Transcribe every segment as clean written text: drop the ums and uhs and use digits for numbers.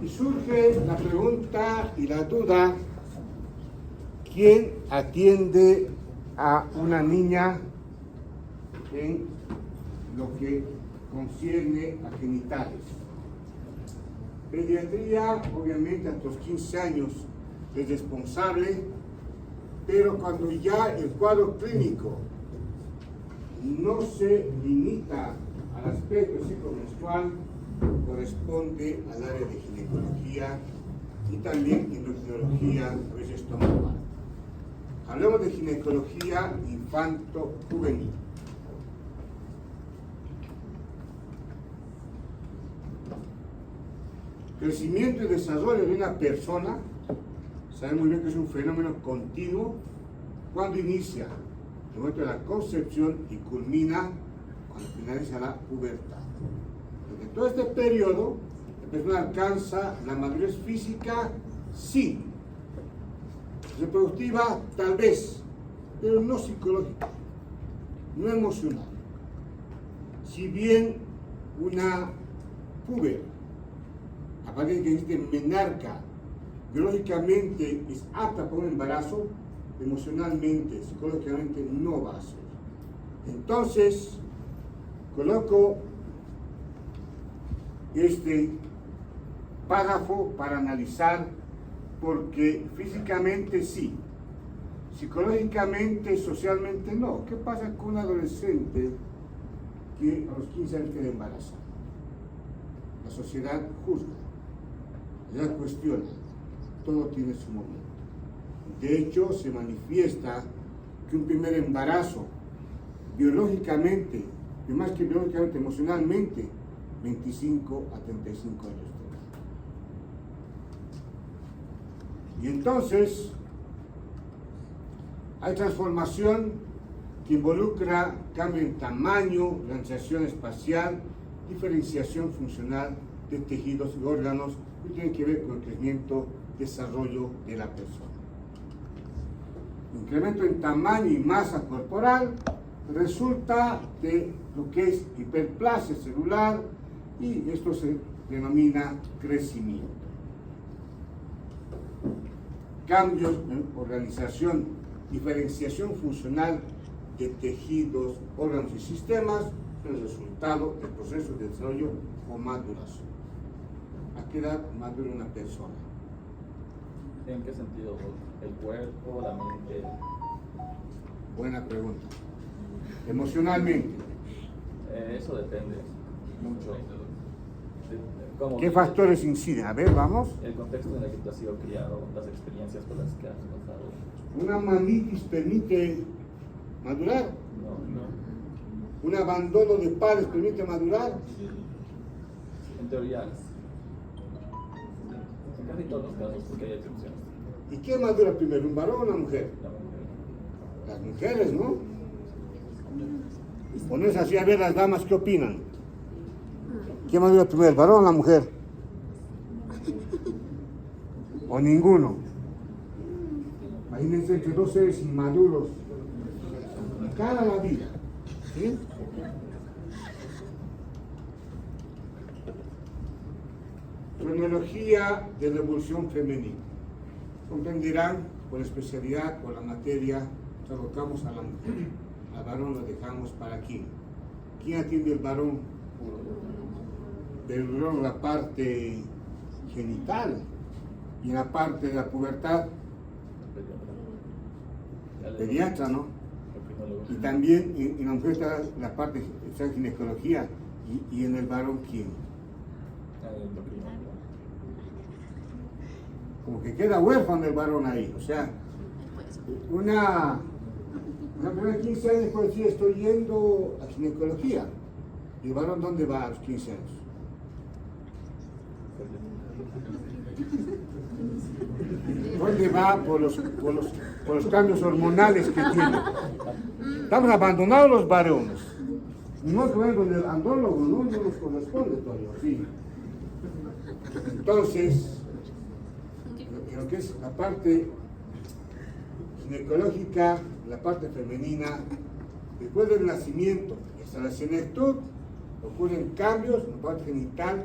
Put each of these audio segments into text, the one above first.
Y surge la pregunta y la duda, ¿quién atiende a una niña en lo que concierne a genitales? Pediatría, obviamente, hasta los 15 años es responsable, pero cuando ya el cuadro clínico no se limita al aspecto psicomenstrual, corresponde al área de ginecología y también endocrinología, a veces estomacal. Hablamos de ginecología infanto-juvenil. Crecimiento y desarrollo de una persona, saben muy bien que es un fenómeno continuo cuando inicia el momento de la concepción y culmina cuando finaliza la pubertad. Durante todo este periodo, la persona alcanza la madurez física, sí. Reproductiva, tal vez, pero no psicológica, no emocional. Si bien una puber, a partir de que existe menarca, biológicamente es apta para un embarazo, emocionalmente, psicológicamente no va a ser. Entonces, coloco este párrafo para analizar, porque físicamente sí, psicológicamente, socialmente no. ¿Qué pasa con un adolescente que a los 15 años queda embarazada? La sociedad juzga, la cuestiona, todo tiene su momento. De hecho, se manifiesta que un primer embarazo, biológicamente, y más que biológicamente, emocionalmente, 25 a 35 años de edad. Y entonces, hay transformación que involucra cambio en tamaño, organización espacial, diferenciación funcional de tejidos y órganos que tienen que ver con el crecimiento, desarrollo de la persona. Incremento en tamaño y masa corporal resulta de lo que es hiperplasia celular y esto se denomina crecimiento. Cambios en organización, diferenciación funcional de tejidos, órganos y sistemas es el resultado del proceso de desarrollo o maduración. ¿A qué edad madura una persona? ¿En qué sentido? ¿El cuerpo, la mente? Buena pregunta. Emocionalmente. Eso depende mucho. ¿Qué factores inciden? A ver, vamos. El contexto en el que tú has sido criado, las experiencias por las que has pasado. ¿Una mamitis permite madurar? No. ¿Un abandono de padres permite madurar? En teoría, en casi todos los casos, porque hay excepciones. ¿Y quién madura primero, un varón o una mujer? La mujer. Las mujeres, ¿no? Pones así a ver las damas qué opinan. ¿Quién madura primero, el varón o la mujer? ¿O ninguno? Imagínense entre dos seres inmaduros, cada la vida. ¿Sí? Cronología de la evolución femenina. Comprenderán, por especialidad, por la materia, nos abocamos a la mujer. Al varón lo dejamos para quién. ¿Quién atiende al varón? Del varón la parte genital y en la parte de la pubertad, el pediatra, ¿no? Y también en la mujer está la parte de ginecología y en el varón ¿quién? Como que queda huérfano el varón ahí, o sea, una persona de 15 años puede decir estoy yendo a ginecología. ¿Y el varón dónde va a los 15 años? ¿Dónde va por los cambios hormonales que tiene? Estamos abandonados los varones. No que vayan con el andrólogo, no nos corresponde todavía, sí. Entonces, lo que es la parte ginecológica, la parte femenina, después del nacimiento y hasta la senectud, ocurren cambios en la parte genital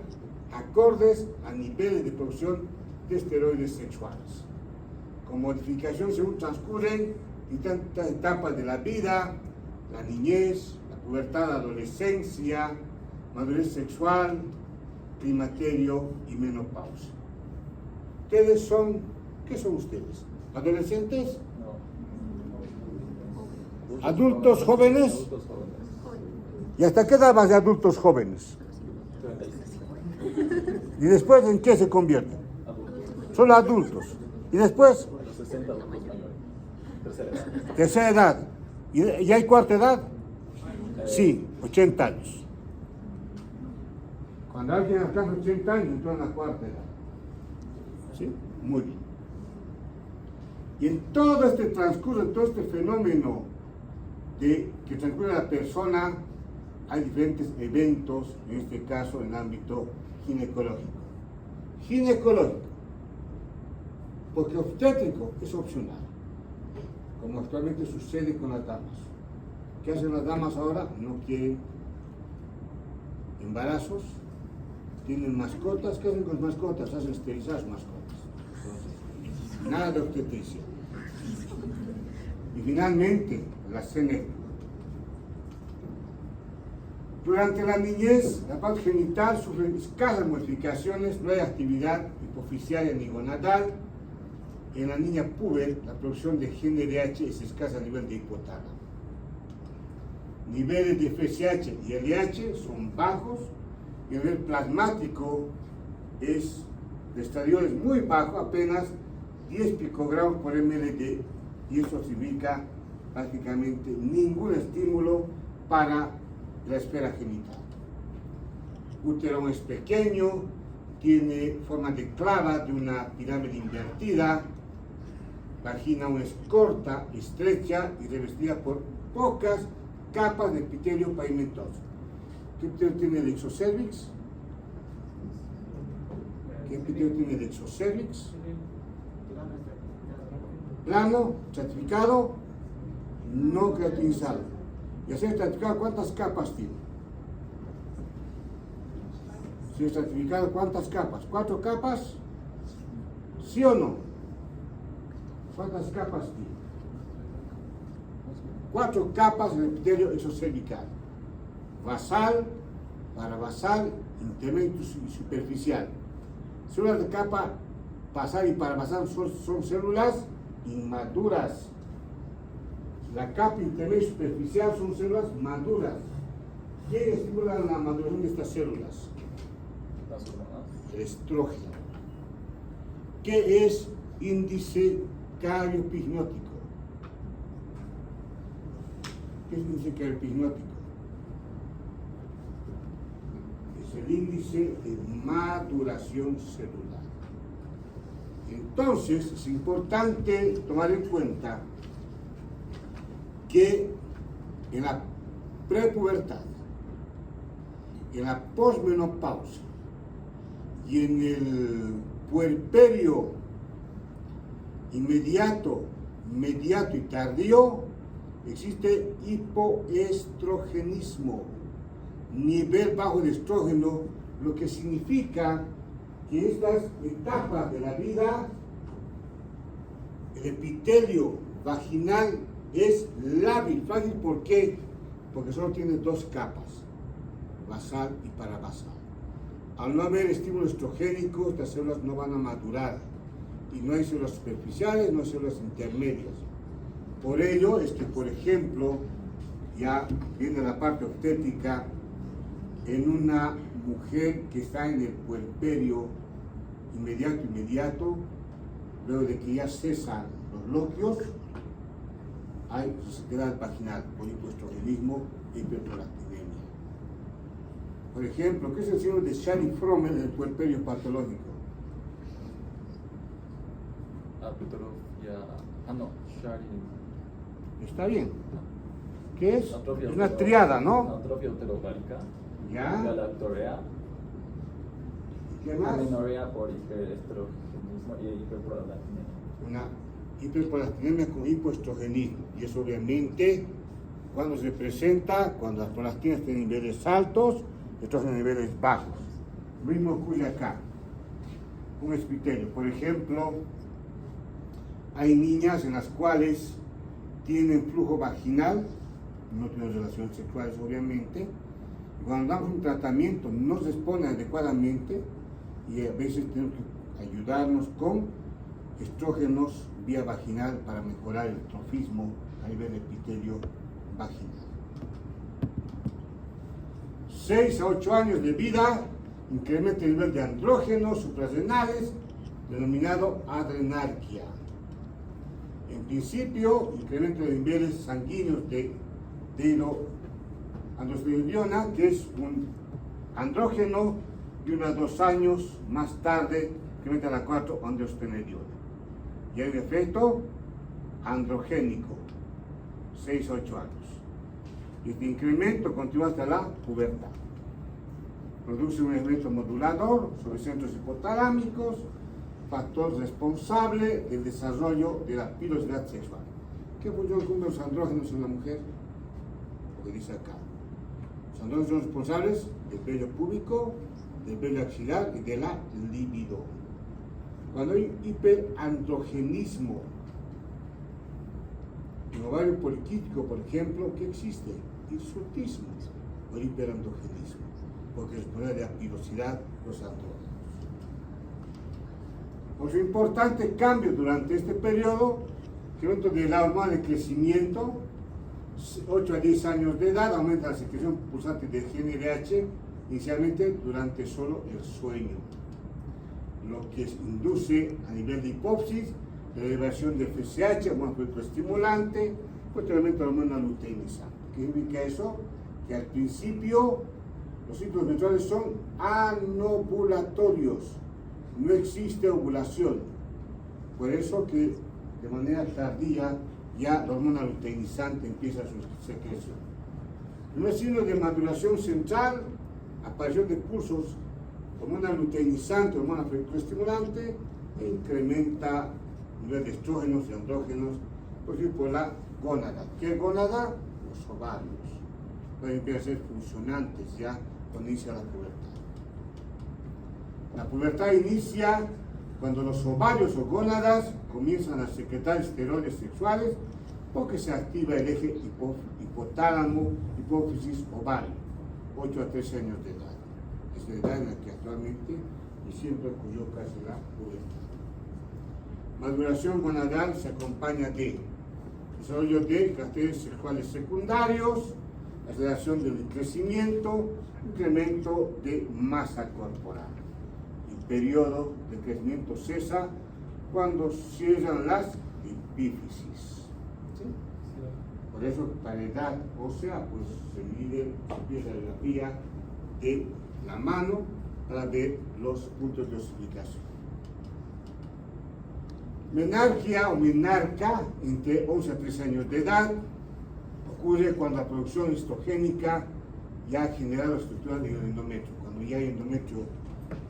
acordes a niveles de producción de esteroides sexuales. Con modificación según transcurren distintas etapas de la vida, la niñez, la pubertad, la adolescencia, madurez sexual, climaterio y menopausia. ¿Ustedes son, qué son ustedes? ¿Adolescentes? No. ¿Adultos jóvenes? Adultos jóvenes. ¿Y hasta qué edad vas de adultos jóvenes? 35. ¿Y después en qué se convierten? Adultos. Solo adultos. ¿Y después? Los 60 adultos mayores. Tercera edad. Tercera edad. ¿Y hay cuarta edad? Sí, 80 años. Cuando alguien alcanza 80 años, entra en la cuarta edad. ¿Sí? Muy bien. Y en todo este transcurso, en todo este fenómeno que transcurre la persona, hay diferentes eventos, en este caso en el ámbito ginecológico. Ginecológico, porque obstétrico es opcional, como actualmente sucede con las damas. ¿Qué hacen las damas ahora? No quieren embarazos, tienen mascotas. ¿Qué hacen con las mascotas? Hacen esterilizar sus mascotas. Entonces, nada de obstetricia. Y finalmente, la CNE. Durante la niñez, la parte genital sufre escasas modificaciones, no hay actividad hipoficiaria ni gonadal. En la niña puber, la producción de GnRH es escasa a nivel de hipotálamo. Niveles de FSH y LH son bajos, y el nivel plasmático es de estadios muy bajo, apenas 10 picogramos por ml, y eso significa prácticamente ningún estímulo para la esfera genital. Útero es pequeño, tiene forma de clava de una pirámide invertida, vagina aún es corta, estrecha y revestida por pocas capas de epitelio pavimentoso. ¿Qué epitelio tiene el exocervix? ¿Qué epitelio tiene el exocervix? Plano, estratificado, no creatinizado. Y así estratificado, ¿cuántas capas tiene? Si estratificado, ¿cuántas capas? ¿4 capas? ¿Sí o no? ¿Cuántas capas tiene? 4 capas del epitelio exocervical. Basal, parabasal, intermedio y superficial. Células de capa basal y parabasal son células inmaduras. La capa intermedia y superficial son células maduras. ¿Quién estimula la maduración de estas células? Las hormonas. El estrógeno. ¿Qué es índice cariopigmótico? ¿Qué es índice cariopigmótico? Es el índice de maduración celular. Entonces, es importante tomar en cuenta que en la prepubertad, en la posmenopausia y en el puerperio inmediato, mediato y tardío, existe hipoestrogenismo, nivel bajo de estrógeno, lo que significa que en estas etapas de la vida el epitelio vaginal es lábil, frágil. ¿Por qué? Porque solo tiene 2 capas, basal y parabasal. Al no haber estímulo estrogénico, estas células no van a madurar, y no hay células superficiales, no hay células intermedias. Por ello es que, por ejemplo, ya viene la parte obstétrica, en una mujer que está en el puerperio inmediato, luego de que ya cesan los loquios, hay resequedad vaginal por hipoestrogenismo e hiperprolactinemia. Por ejemplo, ¿qué es el signo de Shari-Frommel en el puerperio patológico? Atrofia. Shari. Está bien. ¿Qué es? Atrofia Es una utero- triada, ¿no? Atrofia uterovárica. Ya. Galactorea. ¿Qué más? Amenorrea por hiperestrogenismo y hiperprolactinemia. Una hiperprolactinemia con hipoestrogenismo. Y eso obviamente, cuando se presenta, cuando las prolactinas tienen niveles altos, estrógenos en niveles bajos. Lo mismo ocurre acá. Un criterio. Por ejemplo, hay niñas en las cuales tienen flujo vaginal, no tienen relaciones sexuales obviamente, y cuando damos un tratamiento no responde adecuadamente y a veces tenemos que ayudarnos con estrógenos vía vaginal para mejorar el trofismo a nivel epitelio vaginal. 6 a 8 años de vida, incrementa el nivel de andrógenos suprarrenales, denominado adrenarquia. En principio, incremento de niveles sanguíneos de androstenediona, que es un andrógeno, y unos 2 años más tarde incrementa la 4 androstenediona. Y hay un efecto androgénico, 6 a 8 años. Este incremento continúa hasta la pubertad. Produce un efecto modulador sobre centros hipotalámicos, factor responsable del desarrollo de la pilosidad sexual. ¿Qué función cumplen los andrógenos en la mujer? Lo que dice acá. Los andrógenos son responsables del vello púbico, del vello axilar y de la libido. Cuando hay hiperandrogenismo, en ovario poliquístico, por ejemplo, ¿qué existe? Hirsutismo o hiperandrogenismo, porque responde de la pilosidad de los andrógenos. Por su importante cambio durante este periodo, incremento de la hormona de crecimiento, 8 a 10 años de edad, aumenta la secreción pulsante de GnRH, inicialmente durante solo el sueño, lo que induce a nivel de hipófisis la elevación de FSH, hormona estimulante, posteriormente la hormona luteinizante. ¿Qué significa eso? Que al principio los ciclos menstruales son anovulatorios, no existe ovulación, por eso que de manera tardía ya la hormona luteinizante empieza su secreción. En un signo de maduración central, aparición de cursos hormona luteinizante, hormona estimulante, e incrementa el nivel de estrógenos y andrógenos, por ejemplo, por la gónada. ¿Qué gónada? Los ovarios. Pueden empezar a ser funcionantes ya cuando inicia la pubertad. La pubertad inicia cuando los ovarios o gónadas comienzan a secretar esteroides sexuales porque se activa el eje hipotálamo, hipófisis, ovario, 8 a 13 años de edad. Es la edad en la que actualmente y siempre ocurrió casi la pubertad. Maduración gonadal se acompaña de desarrollo de caracteres sexuales secundarios, aceleración del crecimiento, incremento de masa corporal. El periodo de crecimiento cesa cuando cierran las epífisis. ¿Sí? Por eso, para edad ósea, pues se mide, se empieza la vía de la mano para ver los puntos de osificación. Menarquia o menarca, entre 11 a 13 años de edad, ocurre cuando la producción estrogénica ya ha generado la estructura del endometrio, cuando ya hay endometrio,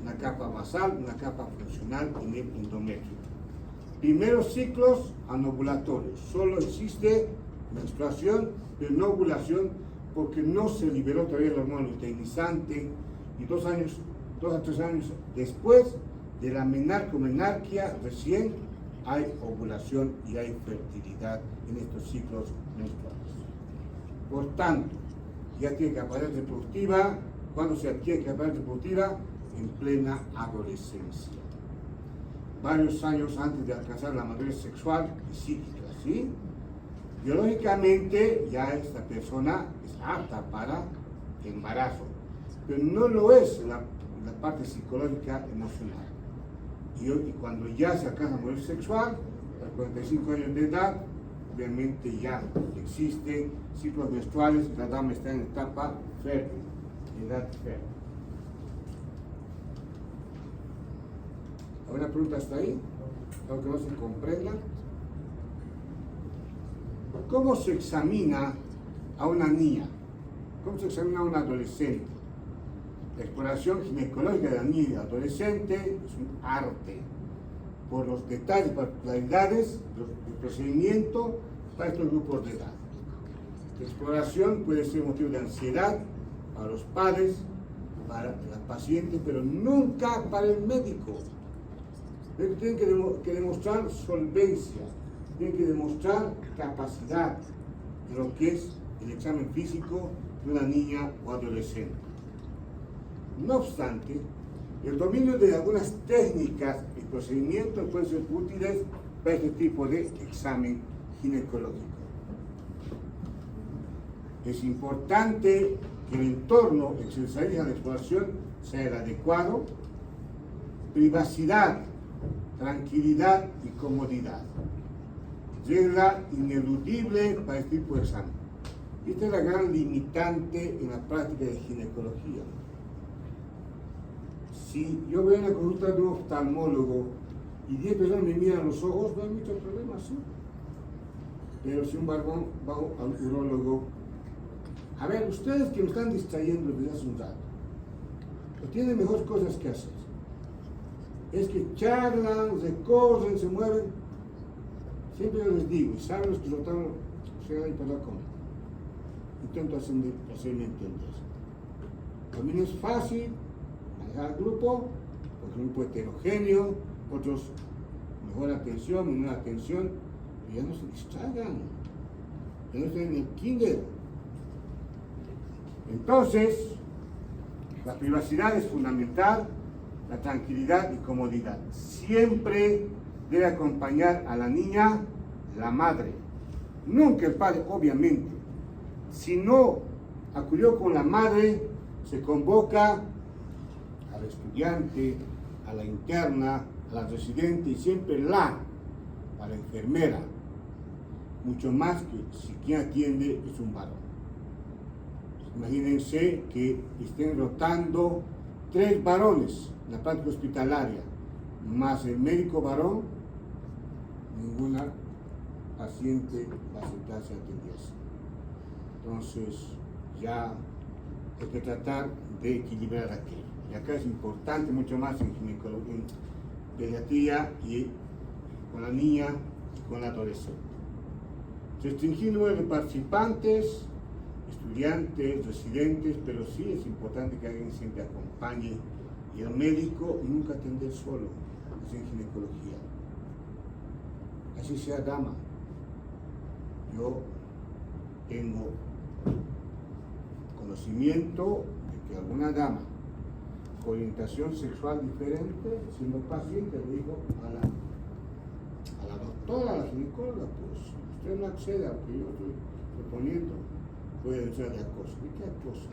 una capa basal, una capa funcional en el endometrio. Primeros ciclos anovulatorios, solo existe menstruación, pero no ovulación, porque no se liberó todavía la hormona luteinizante, y 2 a 3 años después de la menarquia recién hay ovulación y hay fertilidad en estos ciclos menstruales. Por tanto, ya tiene capacidad reproductiva. ¿Cuándo se adquiere capacidad reproductiva? En plena adolescencia, varios años antes de alcanzar la madurez sexual y psíquica, ¿sí? Biológicamente ya esta persona es apta para el embarazo, pero no lo es la parte psicológica emocional. Y cuando ya se alcanza la madurez sexual, a los 45 años de edad, obviamente ya existen ciclos menstruales y la dama está en etapa fértil, edad fértil. ¿Alguna pregunta hasta ahí? ¿Algo que no se comprenda? ¿Cómo se examina a una niña? ¿Cómo se examina a un adolescente? La exploración ginecológica de la niña y adolescente es un arte, por los detalles y particularidades del procedimiento para estos grupos de edad. La exploración puede ser motivo de ansiedad para los padres, para la paciente, pero nunca para el médico. Tienen que demostrar solvencia, tienen que demostrar capacidad de lo que es el examen físico de una niña o adolescente. No obstante, el dominio de algunas técnicas y procedimientos pueden ser útiles para este tipo de examen ginecológico. Es importante que el entorno en que se realiza la exploración sea el adecuado, privacidad, tranquilidad y comodidad. Regla ineludible para este tipo de examen. Esta es la gran limitante en la práctica de ginecología. Si yo voy a una consulta de un oftalmólogo y 10 personas me miran a los ojos, no hay mucho problema, ¿sí? Pero si un barbón va al urólogo, a ver, ustedes que me están distrayendo desde hace un rato, pues tienen mejores cosas que hacer. Es que charlan, recorren, se mueven. Siempre yo les digo, y saben los que rotaron, se van a hablar conmigo. Intento hacerme entender. También es fácil manejar el grupo, porque un grupo heterogéneo, otros mejor atención, menor atención, y ya no se distraigan, ya no están en el kinder. Entonces, la privacidad es fundamental, la tranquilidad y comodidad. Siempre debe acompañar a la niña la madre, nunca el padre, obviamente. Si no acudió con la madre, se convoca al estudiante, a la interna, a la residente y siempre a la enfermera, mucho más que si quien atiende es un varón. Imagínense que estén rotando 3 varones en la práctica hospitalaria, más el médico varón, ninguna paciente va a aceptarse atenderse. Entonces, ya hay que tratar de equilibrar aquello. Y acá es importante mucho más en ginecología, en pediatría y con la niña y con la adolescente. Restringir el número de participantes, estudiantes, residentes, pero sí es importante que alguien siempre acompañe y el médico nunca atender solo, es en ginecología. Así sea dama. Yo tengo conocimiento de que alguna dama con orientación sexual diferente, siendo paciente, le dijo a la doctora, a la ginecóloga, pues usted no accede a lo que yo estoy proponiendo, puede denunciar de acoso. ¿De qué acoso?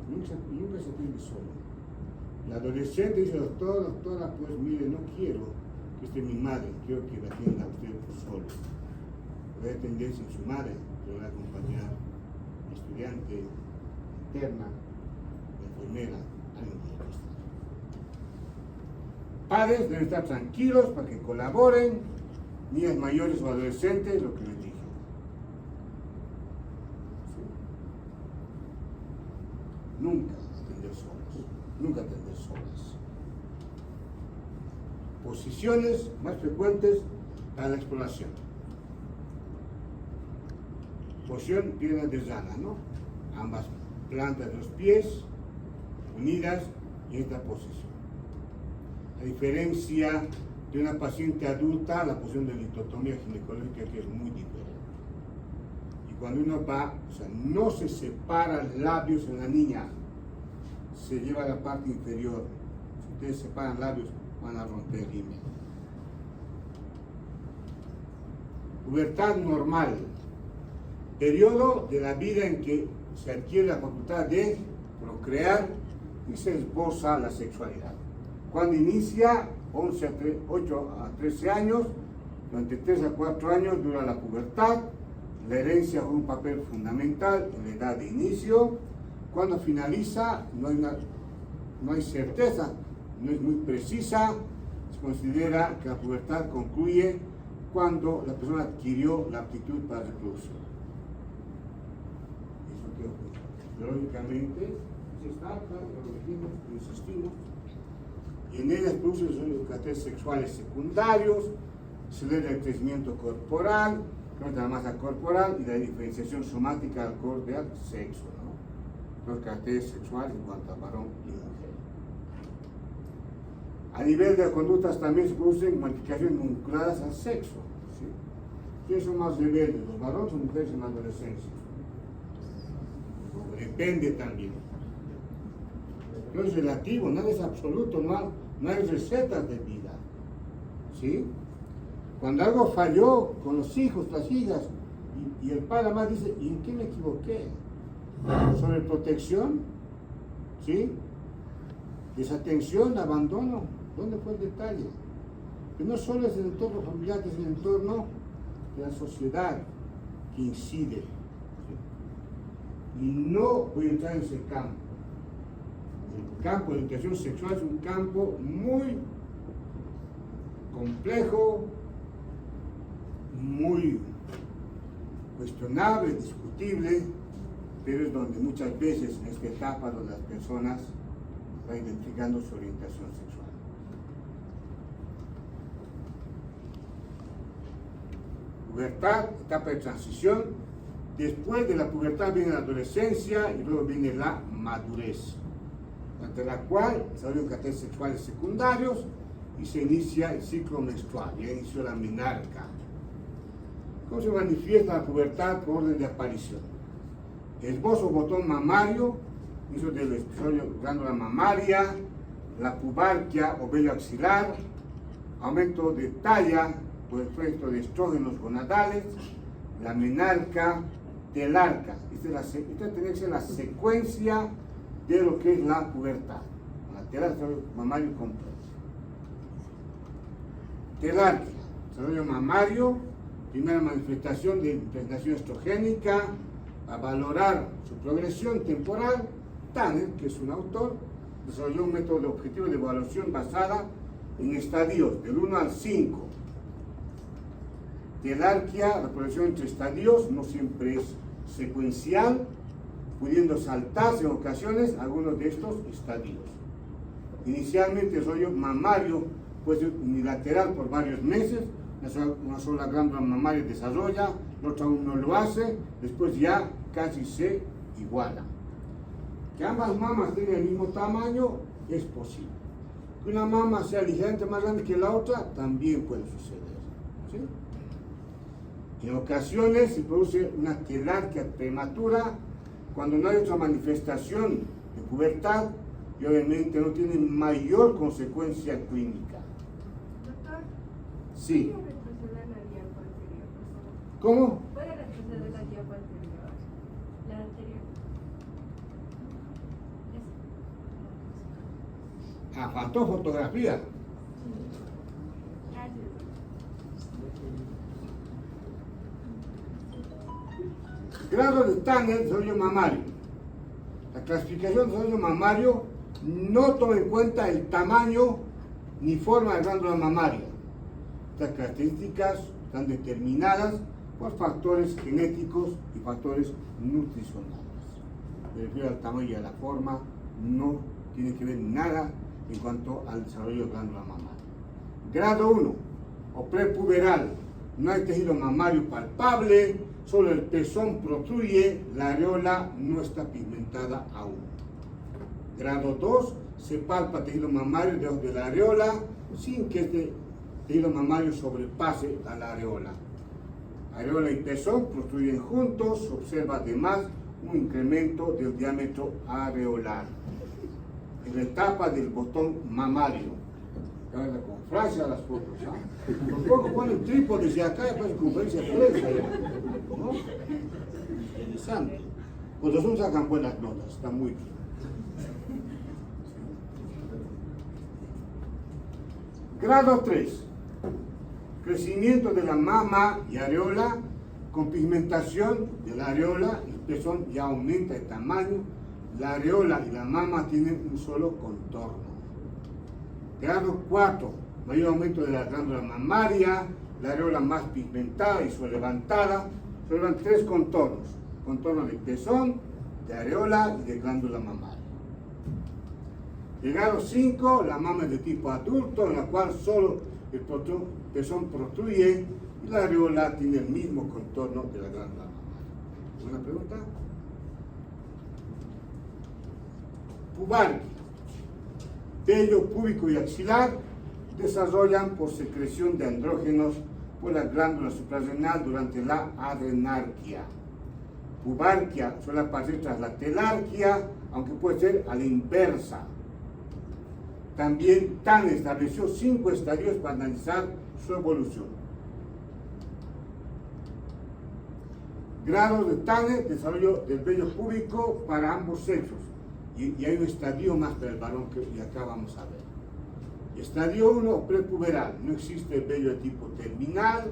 Nunca se atiende solo. La adolescente dice, doctora, pues mire, no quiero que esté mi madre, quiero que la atienda a usted por solo. Voy a atender sin su madre, le voy a acompañar la estudiante interna, la enfermera, alguien tiene que estar. Padres deben estar tranquilos para que colaboren, niñas mayores o adolescentes, lo que les dije. ¿Sí? Nunca atender solas. Posiciones más frecuentes para la exploración. Posición pierna de rana, ¿no? Ambas plantas de los pies unidas en esta posición. A diferencia de una paciente adulta, la posición de litotomía ginecológica que es muy diferente. Y cuando uno va, o sea, no se separan labios en la niña, se lleva la parte inferior. Si ustedes separan labios, van a romper el rímel. Pubertad normal. Periodo de la vida en que se adquiere la facultad de procrear y se esboza la sexualidad. Cuando inicia, 8 a 13 años, durante 3 a 4 años dura la pubertad, la herencia juega un papel fundamental en la edad de inicio. Cuando finaliza, no hay certeza, no es muy precisa, se considera que la pubertad concluye cuando la persona adquirió la aptitud para reproducción. Eso que biológicamente se está, claro, lo insistimos, y en ellas produce los caracteres sexuales secundarios, se lee el crecimiento corporal, la masa corporal y la diferenciación somática acorde al sexo, ¿no? los caracteres sexuales en cuanto a varón y mujer. A nivel de conductas también se producen modificaciones vinculadas al sexo. ¿Sí? ¿Quiénes son más rebeldes, los varones o mujeres en la adolescencia? Depende también. No es relativo, nada es absoluto, no hay recetas de vida. ¿Sí? Cuando algo falló con los hijos, las hijas, y el padre además dice, ¿y en qué me equivoqué? ¿Sobre protección? ¿Sí? Desatención, abandono. ¿Dónde fue el detalle? Que no solo es el entorno familiar, es el entorno de la sociedad que incide. ¿Sí? Y no voy a entrar en ese campo. El campo de educación sexual es un campo muy complejo, muy cuestionable, discutible, pero es donde muchas veces en esta etapa donde las personas van identificando su orientación sexual. Pubertad, etapa de transición. Después de la pubertad viene la adolescencia y luego viene la madurez, ante la cual se desarrollan caracteres sexuales secundarios y se inicia el ciclo menstrual, ya inició la menarca. ¿Cómo se manifiesta la pubertad por orden de aparición? Esbozo botón mamario, inicio del desarrollo de glándula mamaria, la pubarquia o vello axilar, aumento de talla por efecto de estrógenos gonadales, la menarca, telarca. Esta tiene que ser la secuencia de lo que es la pubertad. La telarca, mamario completo. Telarquia, desarrollo mamario, primera manifestación de impregnación estrogénica. A valorar su progresión temporal, Tanner, que es un autor, desarrolló un método de objetivo de evaluación basada en estadios del 1 al 5. Telarquia, la progresión entre estadios no siempre es secuencial, pudiendo saltarse en ocasiones algunos de estos estadios. Inicialmente el desarrollo mamario puede ser unilateral por varios meses, una sola glándula mamaria desarrolla, la otra aún no lo hace, después ya casi se iguala. Que ambas mamas tengan el mismo tamaño es posible. Que una mama sea ligeramente más grande que la otra también puede suceder. ¿Sí? En ocasiones se produce una telarquia prematura cuando no hay otra manifestación de pubertad y obviamente no tiene mayor consecuencia clínica. Doctor, Sí. ¿puede retroceder la diapo anterior, por favor? ¿Cómo? ¿Puede retroceder la diapo anterior? La anterior. Ah, faltó fotografía. Gracias. Grado de Tanner, desarrollo mamario. La clasificación de desarrollo mamario no toma en cuenta el tamaño ni forma de glándula mamaria. Estas características están determinadas por factores genéticos y factores nutricionales. Me refiero al tamaño y a la forma, no tiene que ver nada en cuanto al desarrollo de glándula mamaria. Grado 1, o prepuberal. No hay tejido mamario palpable, solo el pezón protruye, la areola no está pigmentada aún. Grado 2, se palpa tejido mamario debajo de la areola sin que este tejido mamario sobrepase a la areola. Areola y pezón protruyen juntos, se observa además un incremento del diámetro areolar. En la etapa del botón mamario. Con Francia las fotos, ¿ah? Por poco ponen trípodes y acá después conferencia de prensa. ¿No? Interesante. Pues los sacan buenas notas, está muy bien. Grado 3. Crecimiento de la mama y areola con pigmentación de la areola, el pezón ya aumenta de tamaño, la areola y la mama tienen un solo contorno. Grado 4, mayor aumento de la glándula mamaria, la areola más pigmentada y levantada, se observan 3 contornos, contorno de pezón, de areola y de glándula mamaria. El grado 5, la mama es de tipo adulto, en la cual solo el pezón protruye y la areola tiene el mismo contorno de la glándula mamaria. ¿Una pregunta? pubarquia. Vello púbico y axilar desarrollan por secreción de andrógenos por la glándula suprarrenal durante la adrenarquia. Pubarquia suele aparecer tras la telarquia, aunque puede ser a la inversa. También Tanner estableció 5 estadios para analizar su evolución. Grado de Tanner, desarrollo del vello púbico para ambos sexos. Y hay un estadio más para el varón que acá vamos a ver. Estadio 1, prepuberal, no existe vello de tipo terminal.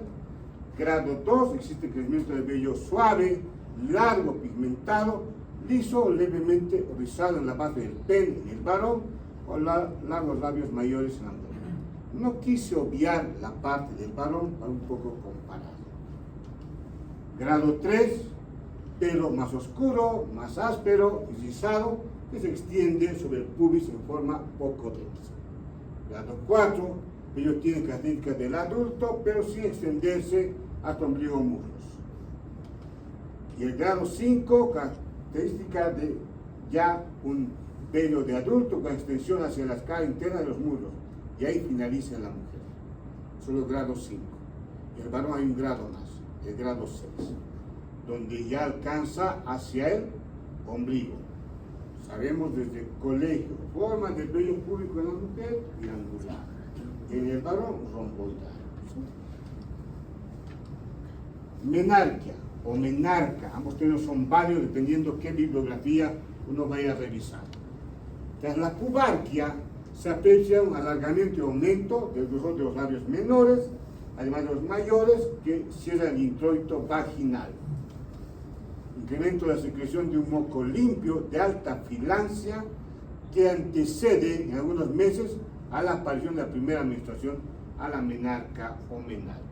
Grado 2, existe crecimiento de vello suave, largo, pigmentado, liso o levemente rizado en la base del pene en el varón o largos labios mayores en la mujer. No quise obviar la parte del varón para un poco comparar. Grado 3, pelo más oscuro, más áspero y rizado, que se extiende sobre el pubis en forma poco densa. Grado 4, pelo tiene características del adulto, pero sin extenderse hasta ombligo o muslos. Y el grado 5, característica de ya un pelo de adulto con extensión hacia la escala interna de los muslos. Y ahí finaliza en la mujer. Solo grado 5. Y el varón hay un grado más, el grado 6, donde ya alcanza hacia el ombligo. Sabemos desde el colegio, forma del vello púbico en la mujer, triangular. En el varón, romboidal. Menarquia o menarca, ambos términos son válidos dependiendo qué bibliografía uno vaya a revisar. Tras la pubarquia se aprecia un alargamiento y aumento del grosor de los labios menores, además de los mayores, que cierran el introito vaginal. Incremento de la secreción de un moco limpio de alta filancia que antecede en algunos meses a la aparición de la primera menstruación, a la menarca o menarquia.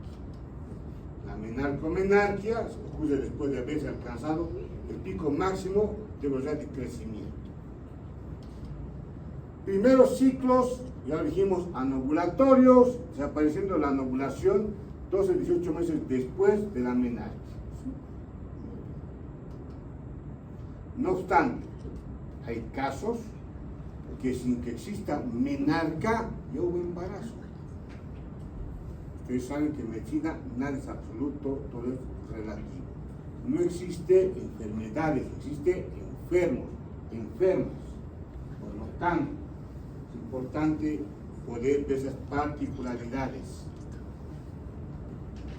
La menarca o menarquia ocurre después de haberse alcanzado el pico máximo de velocidad de crecimiento. Primeros ciclos, ya lo dijimos, anovulatorios, desapareciendo la anovulación 12-18 meses después de la menarquia. No obstante, hay casos que sin que exista menarca ya hubo embarazo. Ustedes saben que en medicina nada es absoluto, todo es relativo. No existe enfermedades, existe enfermas. Por lo tanto, es importante poder ver esas particularidades.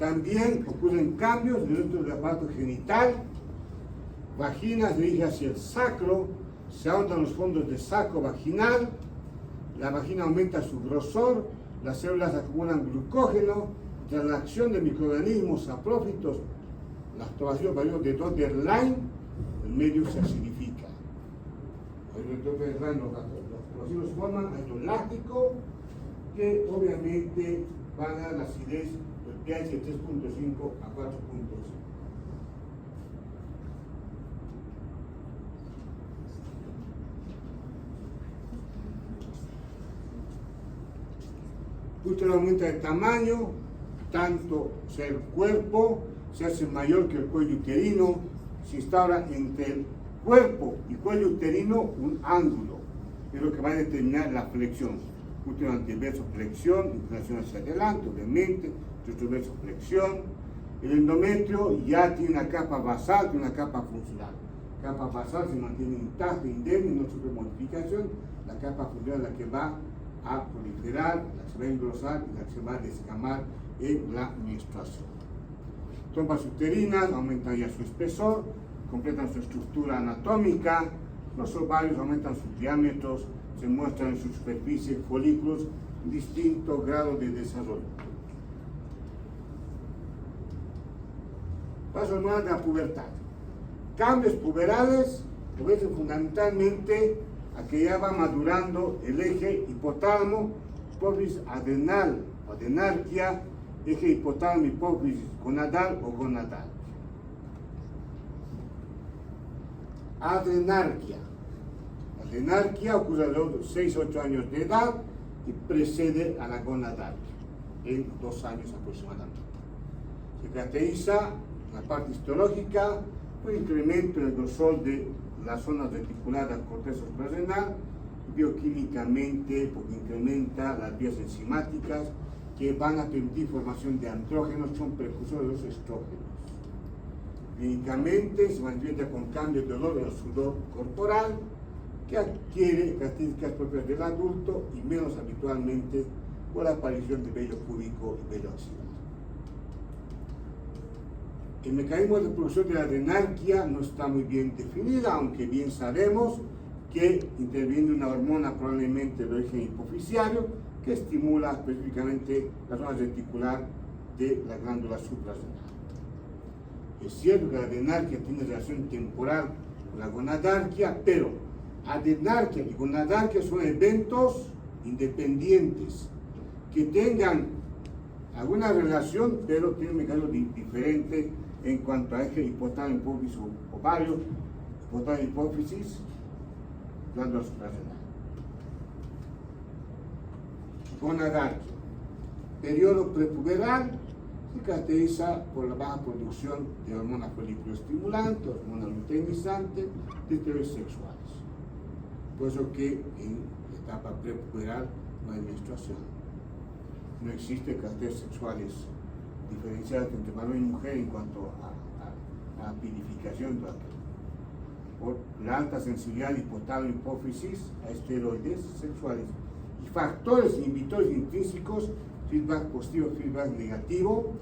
También ocurren cambios dentro del aparato genital. Vagina se dirige hacia el sacro, se ahondan los fondos del sacro vaginal, la vagina aumenta su grosor, las células acumulan glucógeno, tras la acción de microorganismos saprófitos, la activación de Dodder-Line, el medio se acidifica. Los hilos forman ácido láctico, que obviamente van a dar la acidez del pH de 3.5 a 4.5. Usted aumenta de tamaño, tanto sea el cuerpo, se hace mayor que el cuello uterino, se instaura entre el cuerpo y cuello uterino un ángulo, es lo que va a determinar la flexión. Útero anteverso flexión, inclinación hacia adelante, obviamente, retroverso flexión. El endometrio ya tiene una capa basal y una capa funcional. La capa basal se mantiene intacta, indemne, no sufre modificación. La capa funcional es la que va a proliferar, la que se va a engrosar y la que se va a descamar en la menstruación. Trompas uterinas aumentan ya su espesor, completan su estructura anatómica, los ovarios aumentan sus diámetros, se muestran en su superficie folículos en distintos grados de desarrollo. Paso hormonal de la pubertad. Cambios puberales obedecen fundamentalmente a que ya va madurando el eje hipotálamo, hipófisis adrenal o adrenarquia, eje hipotálamo, hipófisis gonadal o gonadal. Adrenarquia. Adrenarquia ocurre a los 6-8 años de edad y precede a la gonadalquia en 2 años aproximadamente. Se caracteriza la parte histológica por incremento en el grosor de la zona reticular del corteza suprarrenal, bioquímicamente, porque incrementa las vías enzimáticas que van a permitir formación de andrógenos, son precursores de los estrógenos. Clínicamente se manifiesta con cambio de olor o sudor corporal, que adquiere características propias del adulto y menos habitualmente por la aparición de vello púbico y vello axilar. El mecanismo de producción de la adrenarquia no está muy bien definida, aunque bien sabemos que interviene una hormona probablemente de origen hipofisiario que estimula específicamente la zona reticular de la glándula suprarrenal. Es cierto que la adrenarquia tiene relación temporal con la gonadarquia, pero adrenarquia y gonadarquia son eventos independientes que tengan alguna relación, pero tienen un mecanismo diferente en cuanto a eje hipotálamo, hipófisis, ovario, hipotálamo, hipófisis, glándula suprarrenal. Gonadarquia. Periodo prepuberal se caracteriza por la baja producción de hormona folículo-estimulante, hormona luteinizante, de esteroides sexuales. Por eso que en la etapa prepuberal no hay menstruación. No existe características sexuales diferenciadas entre varón y mujer en cuanto a la purificación de aquel. Por la alta sensibilidad hipotálamo hipófisis a esteroides sexuales y factores inhibitores intrínsecos, feedback positivo, feedback negativo,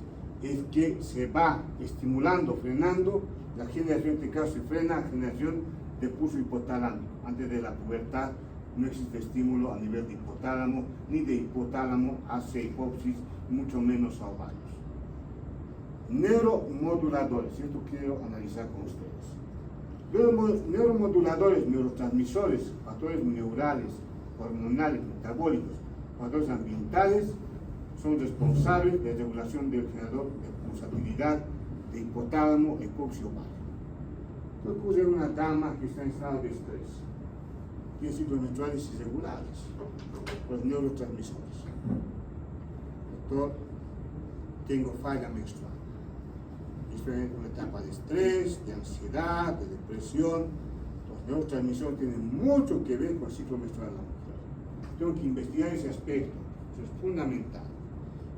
es que se va estimulando, frenando la generación, en este caso se frena la generación de pulso hipotalámico. Antes de la pubertad no existe estímulo a nivel de hipotálamo, ni de hipotálamo hacia hipófisis, mucho menos a ovarios. Neuromoduladores, esto quiero analizar con ustedes. Neuromoduladores, neurotransmisores, factores neurales, hormonales, metabólicos, factores ambientales, son responsables de la regulación del generador de pulsabilidad de hipotálamo, hipófisis ovario. ¿Qué ocurre en una dama que está en estado de estrés? Tiene ciclos menstruales irregulares, los neurotransmisores. Doctor, tengo falla menstrual. Estoy en una etapa de estrés, de ansiedad, de depresión. Los neurotransmisores tienen mucho que ver con el ciclo menstrual de la mujer. Tengo que investigar ese aspecto, eso es fundamental.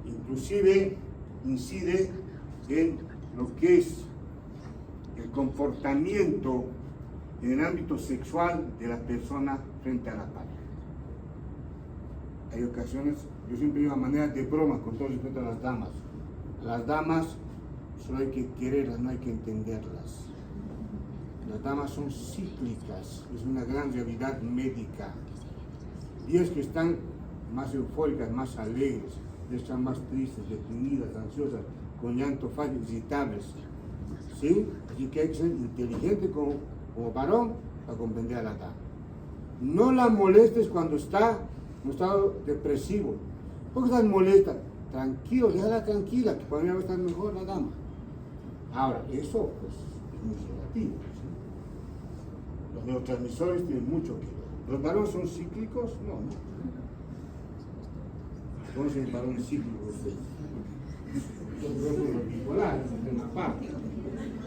Inclusive incide en lo que es el comportamiento en el ámbito sexual de la persona frente a la pareja. Hay ocasiones, yo siempre digo a manera de broma con todo respeto a las damas. Las damas solo hay que quererlas, no hay que entenderlas. Las damas son cíclicas, es una gran realidad médica. Días que están más eufóricas, más alegres, están más tristes, deprimidas, ansiosas, con llanto fácil, irritables. ¿Sí? Así que hay que ser inteligente como varón para comprender a la dama. No la molestes cuando está en un estado depresivo. ¿Por qué estás molesta? Tranquilo, déjala tranquila, que para mí va a estar mejor la dama. Ahora, eso pues, es muy relativo. ¿Sí? Los neurotransmisores tienen mucho que ver. ¿Los varones son cíclicos? No. ¿Cómo son varones cíclicos ustedes? Los bipolares, es un tema aparte.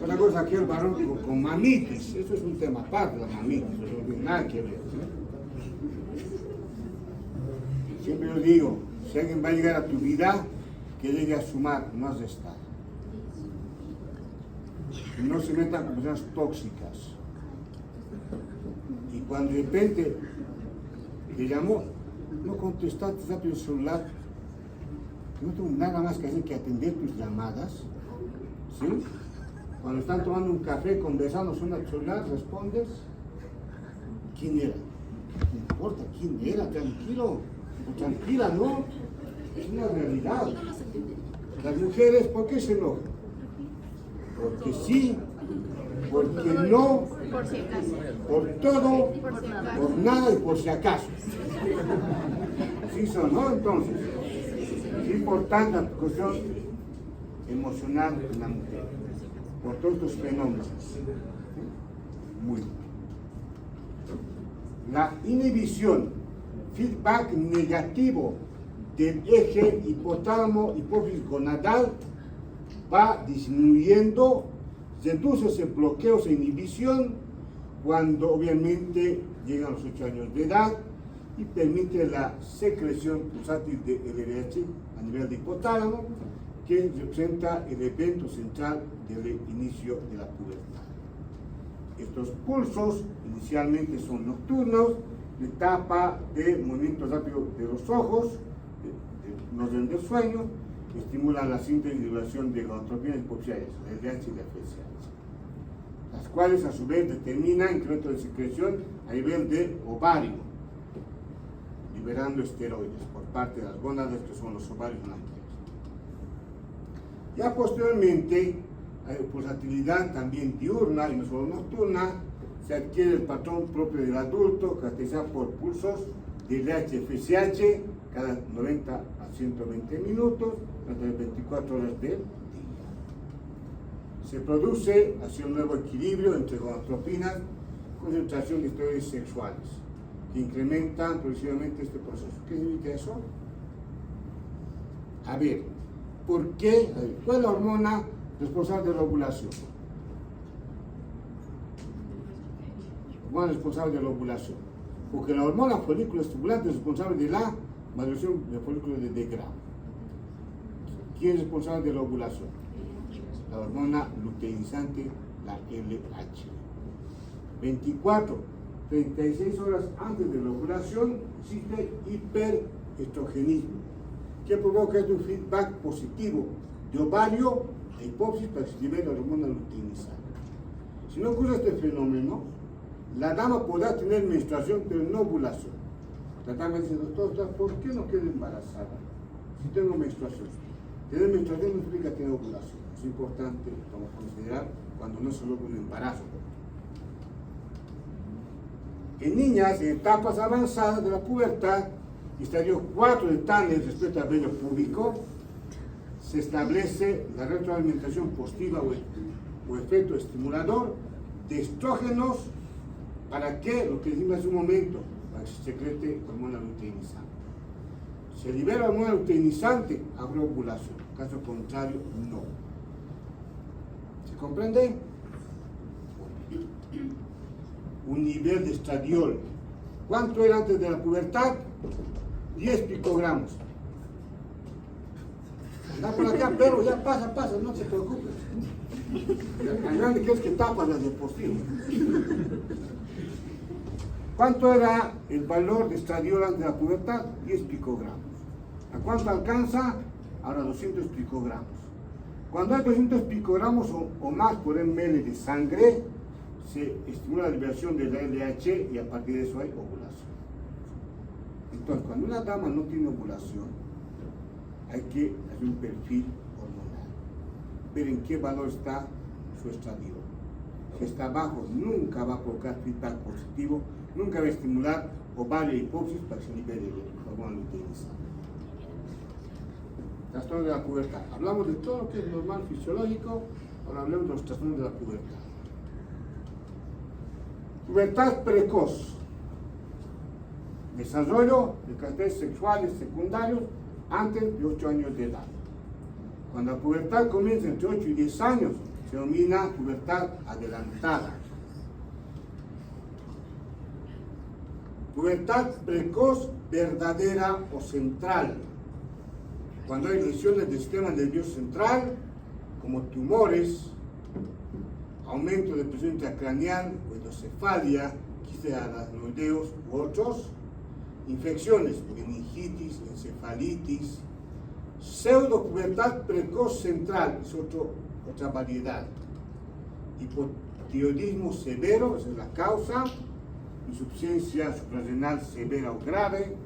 Otra cosa que el varón con mamitis, eso es un tema aparte, la mamitis, eso no tiene nada que ver. ¿Sí? Siempre yo digo, si alguien va a llegar a tu vida, que llegue a sumar, no a restar. No se metan con personas tóxicas. Y cuando de repente te llamó, no contestaste rápido el celular, no tengo nada más que hacer que atender tus llamadas, ¿sí? Cuando están tomando un café, conversando, suena el celular, respondes, ¿quién era? No importa quién era, tranquilo, o tranquila, ¿no? Es una realidad. Las mujeres, ¿por qué se enojan? Porque sí, porque no, por todo, por nada y por si acaso. Así son, ¿no? Entonces, es importante la cuestión emocional de la mujer, por todos estos fenómenos. Muy bien. La inhibición, feedback negativo del eje hipotálamo hipófisis gonadal va disminuyendo, reduce bloqueos e inhibición cuando obviamente llegan los 8 años de edad y permite la secreción pulsátil de LDH a nivel de hipotálamo, que representa el evento central del inicio de la pubertad. Estos pulsos inicialmente son nocturnos, de etapa de movimiento rápido de los ojos, no del sueño, estimulan la síntesis y liberación de gonadotropinas hipoficiales, la LDH y la FSH, las cuales a su vez determinan incremento de secreción a nivel de ovario, liberando esteroides por parte de las gónadas que son los ovarios náuticos. Ya posteriormente, hay pulsatilidad también diurna y no solo nocturna, se adquiere el patrón propio del adulto, caracterizado por pulsos de LDH-FSH cada 90 a 120 minutos, durante 24 horas del día. Se produce hacia un nuevo equilibrio entre gonadotropinas, concentración de esteroides sexuales, que incrementan progresivamente este proceso. ¿Qué significa eso? A ver, ¿por qué? ¿Cuál es la hormona responsable de la ovulación? Hormona responsable de la ovulación. Porque la hormona folículo estimulante es responsable de la maduración de folículos de Degrado. ¿Quién es responsable de la ovulación? La hormona luteinizante, la LH. 36 horas antes de la ovulación existe hiperestrogenismo, que provoca un feedback positivo de ovario e hipófisis para que se libere la hormona luteinizante. Si no ocurre este fenómeno, la dama podrá tener menstruación, pero no ovulación. La dama dice, doctor, ¿por qué no quedo embarazada si tengo menstruación? Tener menstruación no implica tener ovulación. Es importante considerar cuando no se logra un embarazo. En niñas, en etapas avanzadas de la pubertad, estadio 4 de Tanner respecto al vello púbico, se establece la retroalimentación positiva o efecto estimulador de estrógenos. ¿Para qué? Lo que dijimos hace un momento, para que se secrete hormona luteinizante. Se libera hormona luteinizante, habrá ovulación. Caso contrario, no. ¿Se comprende? Un nivel de estradiol. ¿Cuánto era antes de la pubertad? 10 picogramos. Anda por acá, pero ya pasa, no se preocupe. Tan grande que es que tapa las deportivas. ¿Cuánto era el valor de estradiol antes de la pubertad? 10 picogramos. ¿A cuánto alcanza? Ahora 200 picogramos. Cuando hay 200 picogramos o más por ml de sangre, se estimula la liberación de la LH y a partir de eso hay ovulación. Entonces, cuando una dama no tiene ovulación, hay que hacer un perfil hormonal, ver en qué valor está su estradiol. Si está bajo, nunca va a provocar feedback positivo, nunca va a estimular ovario y hipófisis para que se libere la hormona luteinizante. Trastornos de la pubertad. Hablamos de todo lo que es normal fisiológico, ahora hablemos de los trastornos de la pubertad. Pubertad precoz. Desarrollo de caracteres sexuales secundarios antes de 8 años de edad. Cuando la pubertad comienza entre 8 y 10 años, se denomina pubertad adelantada. Pubertad precoz verdadera o central. Cuando hay lesiones del sistema nervioso central, como tumores, aumento de presión intracraneal o hidrocefalia, quistes aracnoideos u otros, infecciones, meningitis, encefalitis, pseudopubertad precoz central, es otra variedad, hipotiroidismo severo, esa es la causa, insuficiencia suprarrenal severa o grave.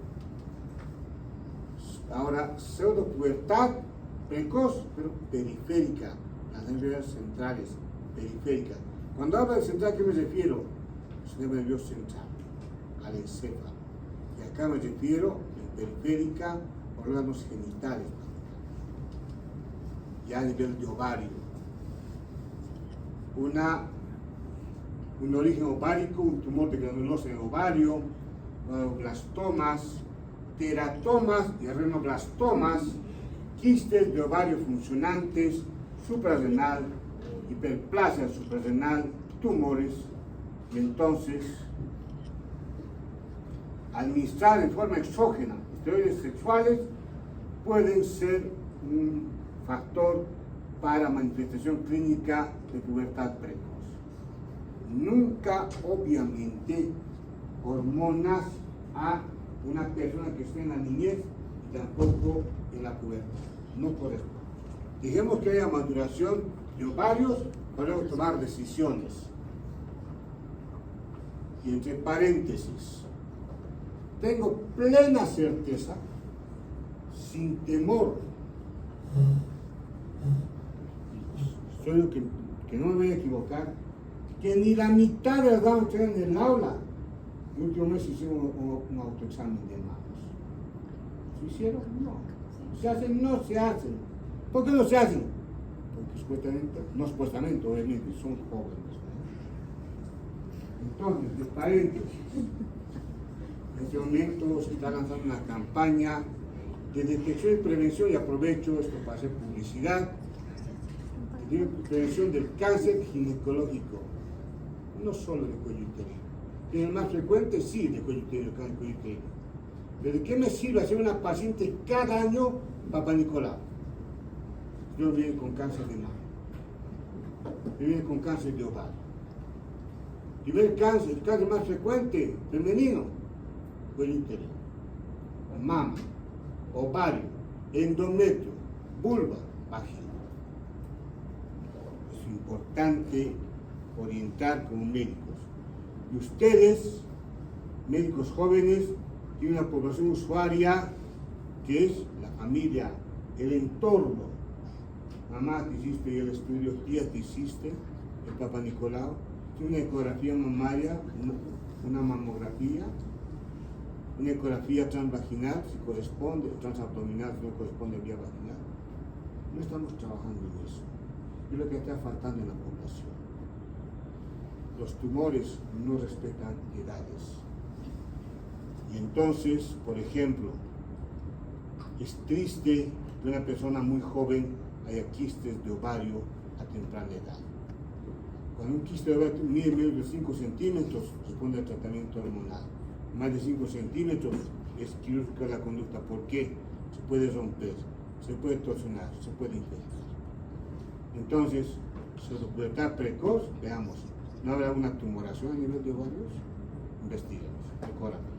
Ahora, pseudopubertad precoz, pero periférica, las enfermedades centrales, periféricas. Cuando hablo de central, ¿a qué me refiero? Sistema nervioso central, al encéfalo. Y acá me refiero en periférica, órganos genitales, ya a nivel de ovario. Un origen ovárico, un tumor de granulosa en el ovario, blastomas, teratomas y renoblastomas, quistes de ovario funcionantes, suprarrenal, hiperplasia suprarrenal, tumores, y entonces administrar en forma exógena esteroides sexuales pueden ser un factor para manifestación clínica de pubertad precoz. Nunca, obviamente, hormonas a una persona que esté en la niñez y tampoco en la pubertad. No corresponde. Dejemos que haya maduración de ovarios para luego tomar decisiones. Y entre paréntesis, tengo plena certeza, sin temor, solo que no me voy a equivocar, que ni la mitad de las damas que están en el aula, el último mes hicieron un autoexamen de manos. ¿Se hicieron? No. ¿Se hacen? No se hacen. ¿Por qué no se hacen? Porque supuestamente, obviamente, son jóvenes. Entonces, de paréntesis, en este momento se está lanzando una campaña de detección y prevención, y aprovecho esto para hacer publicidad, de prevención del cáncer ginecológico, no solo de cuello uterino. ¿Es el más frecuente? Sí, de cuello uterino, cáncer de cuello uterino. ¿Pero de qué me sirve hacer una paciente cada año Papá Nicolau? Yo viene con cáncer de mama, yo viene con cáncer de ovario. Y ver el cáncer más frecuente, femenino, cuello uterino, mama, ovario, endometrio, vulva, vagina. Es importante orientar como médicos. Y ustedes, médicos jóvenes, tienen una población usuaria que es la familia, el entorno. Mamá, te hiciste el estudio, tía, te hiciste el Papá Nicolau, una ecografía mamaria, una mamografía, una ecografía transvaginal, si corresponde, transabdominal, si no corresponde vía vaginal. No estamos trabajando en eso. Es lo que está faltando en la población. Los tumores no respetan edades. Y entonces, por ejemplo, es triste que una persona muy joven haya quistes de ovario a temprana edad. Cuando un quiste de ovario mide menos de 5 centímetros, responde al tratamiento hormonal. Más de 5 centímetros es quirúrgica la conducta. ¿Por qué? Se puede romper, se puede torsionar, se puede infectar. Entonces, sobre pubertad precoz, veamos, ¿no habrá una tumoración a nivel de ovarios? Investíguenos, decóralo.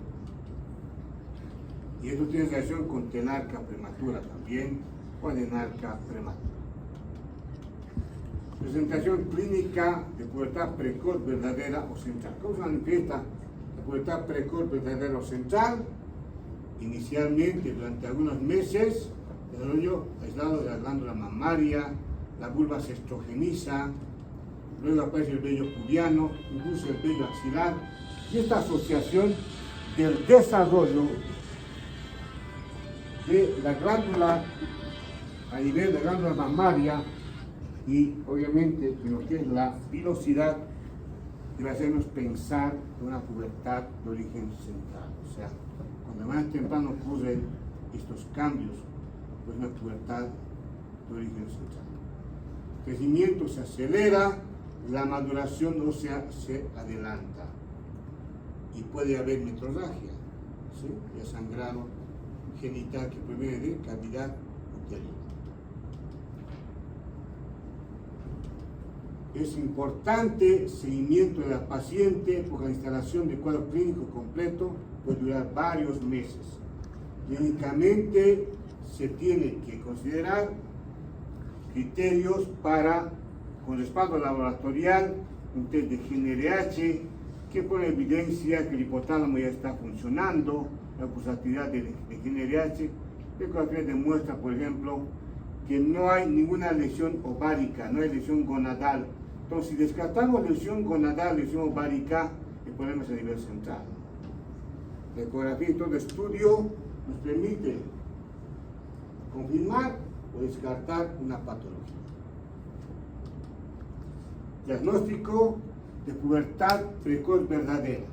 Y esto tiene relación con telarca prematura también, o adenarca prematura. Presentación clínica de pubertad precoz verdadera o central. ¿Cómo se manifiesta la pubertad precoz verdadera o central? Inicialmente, durante algunos meses, desarrollo aislado de la glándula mamaria, la vulva se estrogeniza, luego aparece el vello pubiano, incluso el vello axilar, y esta asociación del desarrollo de la glándula a nivel de la glándula mamaria y obviamente de lo que es la pilosidad debe hacernos pensar en una pubertad de origen central. O sea, cuando más temprano ocurren estos cambios, pues una pubertad de origen central. El crecimiento se acelera, la maduración ósea se adelanta y puede haber metrorragia, ¿sí? Y sangrado genital que proviene de cavidad uterina. Es importante seguimiento de la paciente porque la instalación de cuadro clínico completo puede durar varios meses. Clínicamente se tiene que considerar criterios para, con respaldo laboratorial, un test de GnRH que pone evidencia que el hipotálamo ya está funcionando, la pulsatividad de GnRH. La ecografía demuestra, por ejemplo, que no hay ninguna lesión ovárica, no hay lesión gonadal. Entonces, si descartamos lesión gonadal, lesión ovárica, el problema es a nivel central. La ecografía y todo estudio nos permite confirmar o descartar una patología. Diagnóstico de pubertad precoz verdadera.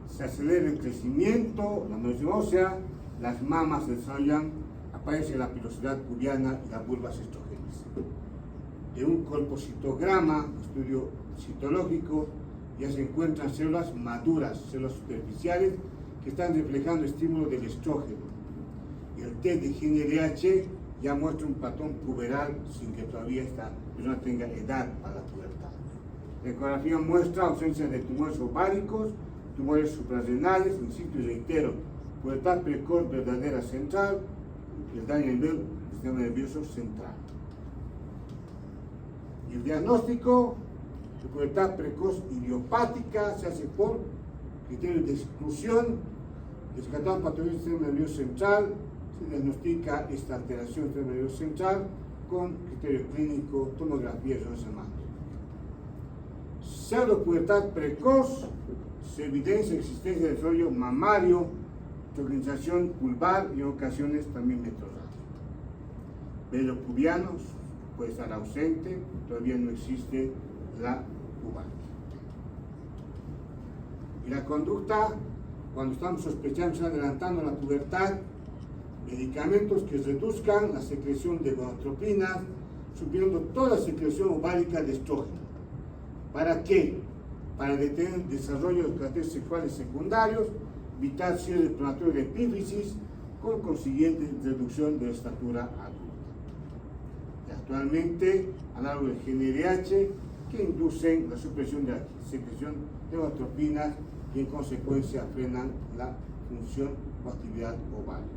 Se acelera el crecimiento, la maduración ósea, las mamas se desarrollan, aparece la pilosidad pubiana y la vulva se estrogeniza. De un colpocitograma, estudio citológico, ya se encuentran células maduras, células superficiales, que están reflejando estímulo del estrógeno. Y el test de GNRH ya muestra un patrón puberal sin que todavía esta persona tenga edad para la pubertad. La ecografía muestra ausencia de tumores ováricos, tumores suprarrenales, insisto y reitero, pubertad precoz verdadera central, el daño a nivel del sistema nervioso central. Y el diagnóstico de pubertad precoz idiopática se hace por criterios de exclusión, descartando patología del sistema nervioso central, se diagnostica esta alteración del sistema nervioso central con criterio clínico, tomografía y resonancia magnética. Pseudopubertad precoz, se evidencia la existencia de desarrollo mamario, organización vulvar y en ocasiones también metrorragia. Vello pubiano puede estar ausente, todavía no existe la pubalgia. Y la conducta, cuando estamos sospechando, se adelantando la pubertad, medicamentos que reduzcan la secreción de gonadotropinas, subiendo toda la secreción ovárica de estrógeno. ¿Para qué? Para detener el desarrollo de caracteres sexuales secundarios, evitar cierre prematuro de epífisis, con consiguiente reducción de la estatura adulta. Y actualmente, análogo del GNRH, que inducen la supresión de la secreción de gonadotropinas y en consecuencia frenan la función o actividad ovárica.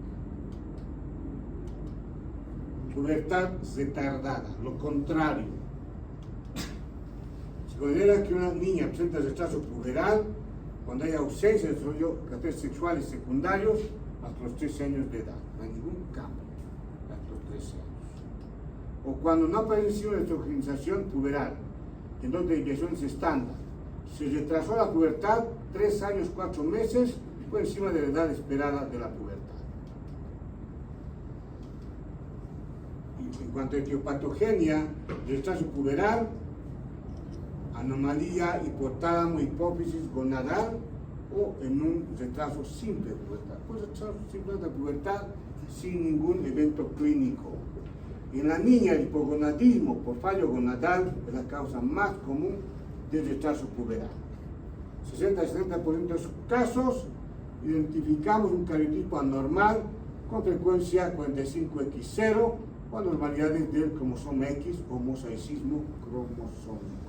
Pubertad retardada, lo contrario. Se considera que una niña presenta retraso puberal cuando hay ausencia de desarrollo de caracteres sexuales secundarios hasta los 13 años de edad. No hay ningún cambio hasta los 13 años. O cuando no apareció una estrogenización puberal en dos desviaciones estándar, se retrasó la pubertad 3 años, 4 meses por encima de la edad esperada de la pubertad. Y en cuanto a etiopatogenia, retraso puberal, anomalía hipotálamo, hipófisis gonadal o en un retraso simple de pubertad. Pues retraso simple de pubertad sin ningún evento clínico. Y en la niña, el hipogonadismo por fallo gonadal es la causa más común del retraso puberal. 60-70% de los casos identificamos un cariotipo anormal con frecuencia 45X0 o anormalidades del cromosoma X o mosaicismo cromosómico.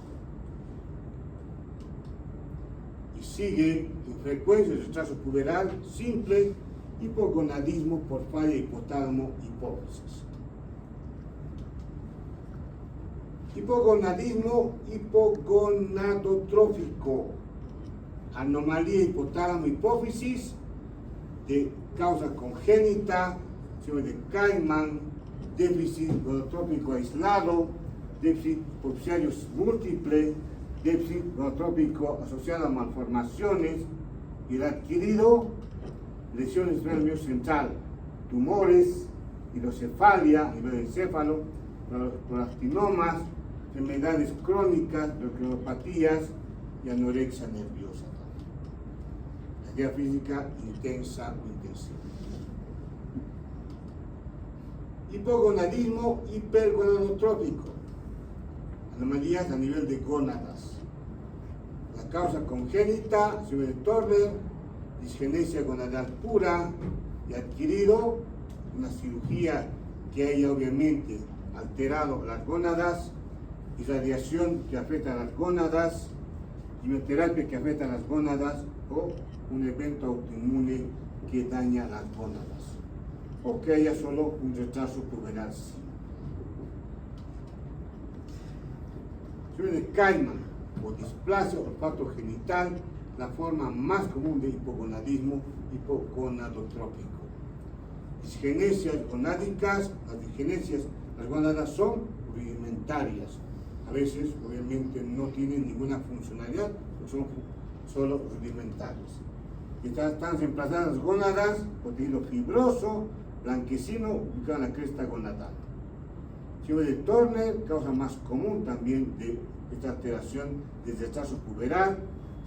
Y sigue en frecuencia de retraso puberal simple, hipogonadismo por falla hipotálamo hipófisis. Hipogonadismo hipogonadotrófico, anomalía hipotálamo hipófisis de causa congénita, síndrome de Kaiman, déficit gonadotrópico aislado, déficit hipoficiario múltiple, déficit gonadotrópico asociado a malformaciones y el adquirido, lesiones del nervio central, tumores, hidrocefalia a nivel del encéfalo, prolactinomas, enfermedades crónicas, leucopatías y anorexia nerviosa. Actividad física intensa o intensiva. Hipogonadismo hipergonadotrópico, anomalías a nivel de gónadas. La causa congénita, síndrome de Turner, disgenesia gonadal pura y adquirido, una cirugía que haya obviamente alterado las gónadas, irradiación que afecta a las gónadas, quimioterapia que afecta a las gónadas o un evento autoinmune que daña las gónadas, o que haya solo un retraso puberal. Síndrome de Kaiman o displasia olfato-genital, la forma más común de hipogonadismo hipogonadotrópico. Disgenesias gonádicas, las disgenesias, las gónadas son rudimentarias. A veces, obviamente, no tienen ninguna funcionalidad, son solo rudimentarias. Están reemplazadas las gónadas por tejido fibroso, blanquecino, ubicado en la cresta gonadal. Síndrome de Turner, causa más común también de esta alteración del retraso puberal.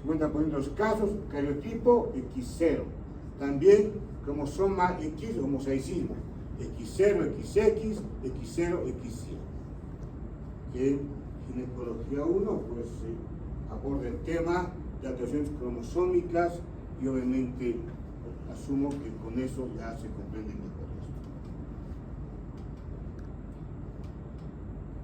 50% de los casos, cariotipo X0. También cromosoma X o mosaicismo. X0, XX, X0, X100. En ginecología 1, pues se aborda el tema de alteraciones cromosómicas y obviamente asumo que con eso ya se comprende mejor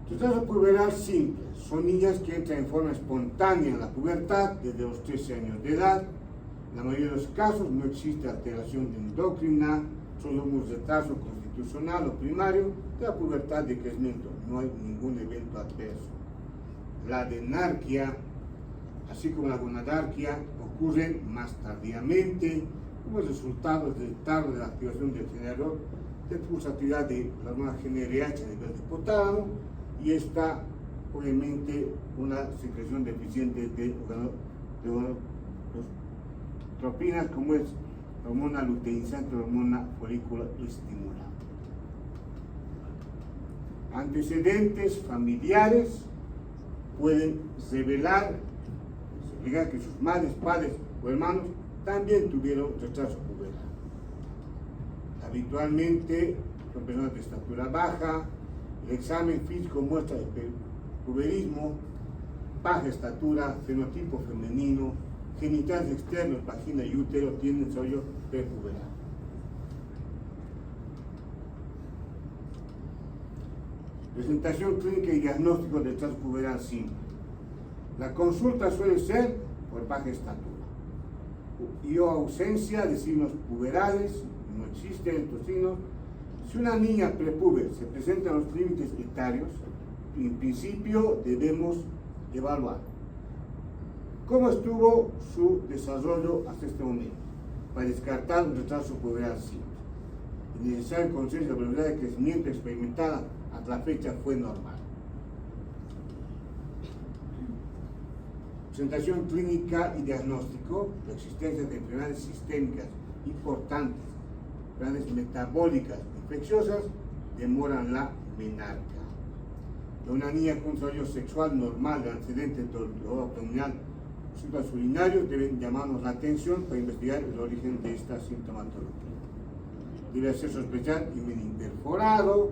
esto. Retraso puberal simple. Son niñas que entran en forma espontánea en la pubertad desde los 13 años de edad. En la mayoría de los casos no existe alteración endocrina, solo un retraso constitucional o primario de la pubertad de crecimiento. No hay ningún evento adverso. La adenarquia, así como la gonadarquia, ocurren más tardíamente como resultado del retardo de la activación del generador de pulsatividad de la hormona GnRH a nivel de hipotálamo, y esta obviamente una secreción deficiente de tropinas, como es la hormona luteinizante, la hormona folículo estimulante. Antecedentes familiares pueden revelar que sus madres, padres o hermanos también tuvieron retraso puberal. Habitualmente son personas de estatura baja. El examen físico muestra el puberismo, baja estatura, fenotipo femenino, genitales externos, vagina y útero tienen desarrollo prepuberal. Presentación clínica y diagnóstico de retraso puberal simple. La consulta suele ser por baja estatura y o ausencia de signos puberales, no existen estos signos. Si una niña prepuber se presenta en los límites etarios, en principio debemos evaluar cómo estuvo su desarrollo hasta este momento para descartar un retraso puberal simple. Es necesario conocer si la velocidad de crecimiento experimentada hasta la fecha fue normal. Presentación clínica y diagnóstico: la existencia de enfermedades sistémicas importantes, enfermedades metabólicas infecciosas demoran la menarca. De una niña con desarrollo sexual normal de antecedente dolor abdominal, síntomas urinarios deben llamarnos la atención para investigar el origen de esta sintomatología. Debe hacer sospechar himen interforado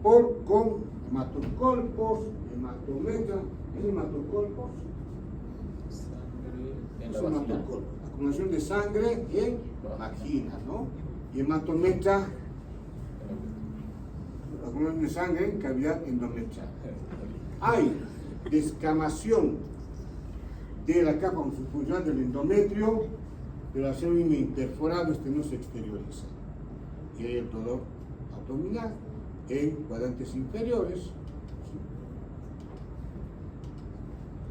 con hematocolpos, hematometra. ¿Es hematocolpos? En la Es vagina. hematocolpos, acumulación de sangre en vagina, ¿no? Y hematometra, acumulación de sangre en cavidad endometrial. Hay descamación de la capa funcional del endometrio, pero al ser un himen interforado este no se exterioriza. Y hay el dolor abdominal en cuadrantes inferiores.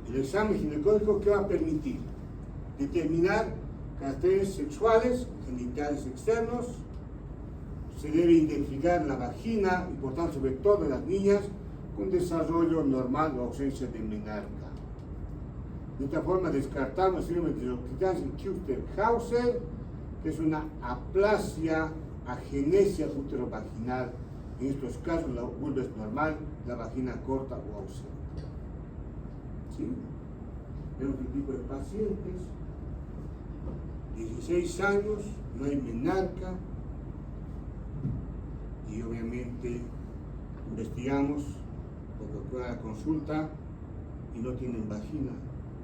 El examen ginecológico, que va a permitir determinar caracteres sexuales, genitales externos. Se debe identificar la vagina, y por tanto sobre todo en las niñas con desarrollo normal o ausencia de menarca. De esta forma descartamos el síndrome de Kuster-Hauser, que es una aplasia, agenesia uterovaginal. En estos casos la vulva es normal, la vagina corta o ausente. ¿Sí? Vemos el tipo de pacientes: 16 años, no hay menarca, y obviamente investigamos lo que ocurre a la consulta y no tienen vagina,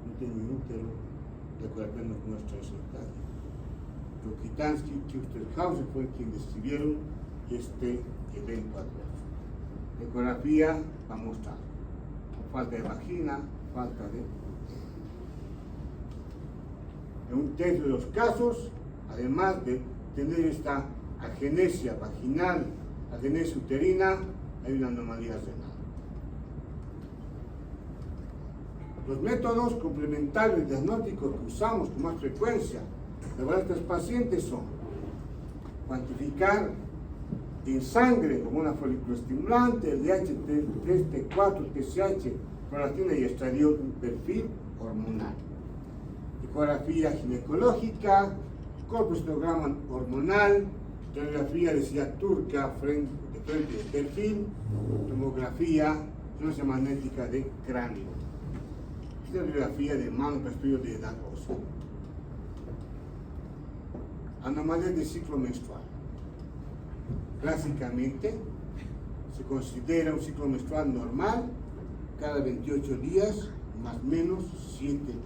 no tienen útero, de acuerdo con nuestra secretaria. Rokitansky y Kuster-Hauser fue quien describieron este evento adverso. La ecografía va a mostrar falta de vagina, falta de... En un tercio de los casos, además de tener esta agenesia vaginal, agenesia uterina, hay una anomalía renal. Los métodos complementarios de diagnóstico que usamos con más frecuencia para estos pacientes son cuantificar en sangre como una folículoestimulante, el DH3, T4, TSH, prolactina y estradiol, un perfil hormonal. Ecografía ginecológica, corpusclograma hormonal, tomografía de silla turca frente de perfil, tomografía resonancia magnética de cráneo, radiografía de mano para estudio de edad ósea. Anomalías de ciclo menstrual. Clásicamente se considera un ciclo menstrual normal cada 28 días, más o menos 7 días.